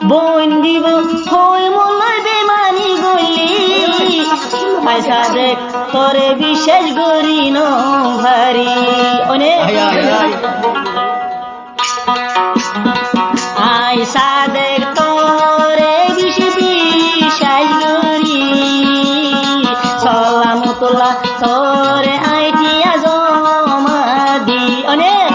বোন দিব হই মলয় বেমানি গলি আইসা দেখ তোরে বিশেষ গরি ন ভারি অনেক আইসা দেখ তোরে বিশেষ গরি সালামতুল্লাহ তোরে আইটিয়া জমা দি অনেক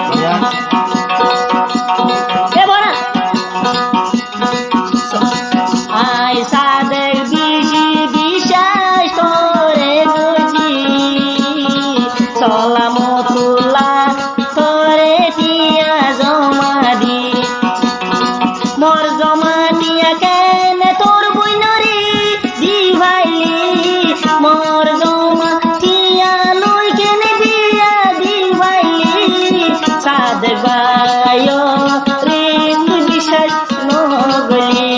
সালামতুল্লাহ তোরে দিয়া জমা দি মোর জমা দিয়া কেন তোর বইনরে দিভাইলি মোর জমা দিয়া লই কেন বিয়া দিভাইলি সাদেক ভাই রে বিশ্বাস নগলি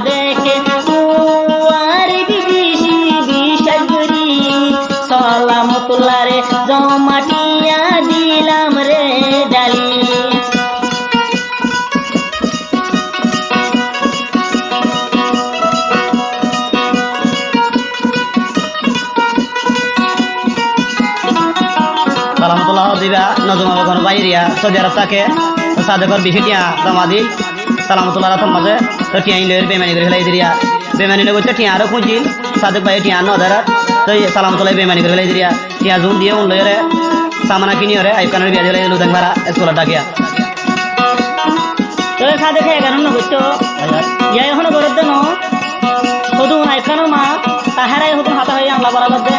দেখে তুয়ার বিবিসি বিষাগরি সালামতুল্লাহ রে জমাটিয়া দিলাম রে ডালি সালামতুল্লাহ দিবা নজম এখন বাইরিয়া সৌদি আরব থাকে সাদেকর বিশিটিয়া জমা দি সালামতুল্লাহ রাতর মাঝে তো টিয়াই লয়ের বেমানি করে ফেলাই দিরিয়া বেমানি লগে টিয়া আরো খুঁজিল সাদেক ভাই টিয়া নদারাত তো সালামতুল্লাহ বেমানি করে ফেলাই দিরিয়া টিয়া জুন দিয়ে উন লয়েরে সামানা কিনি হরে আইকানের বিয়া দিলাই লুদাং ভাড়া স্কুলে ডাকিয়া তো সাদেক এগানো নগত্য ইয়া এখনো গরদ দেন হদু আইকানোর মা তাহারাই হদু হাতা হয়ে আমলা বরাবর দে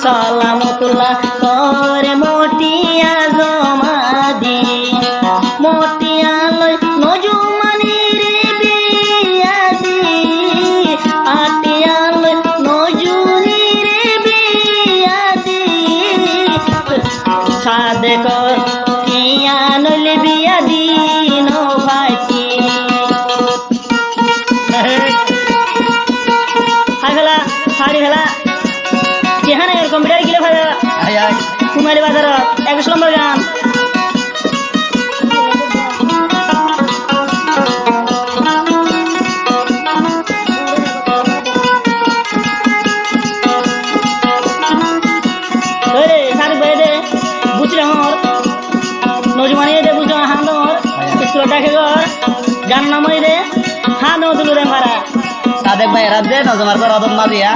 সালামতুল্লাহ তোরে মোটিয়া জমা দি মোটিয়া লই নজুমানি রে বিয়া দি আটিয়া লই নজুনি রে বিয়া দি সাদেক কিয়া নইলে বিয়া দি নো ভাইটি হাগলা সারি হেলা যেখানে কম্পিউটার কিলো ভাজা কুমারী বাজার 100 নম্বর গান গান নামই রে হা নদুলু রে মারা সাদেক ভাই এরা যে নজমার ঘর অদম মাঝিয়া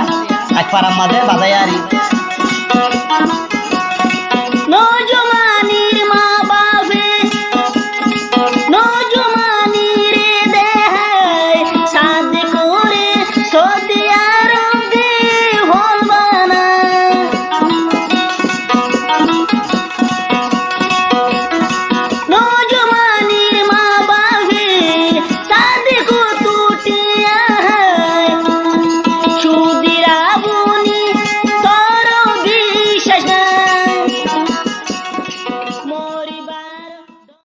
এক পারাম মাঝে বাজাই আরি নজম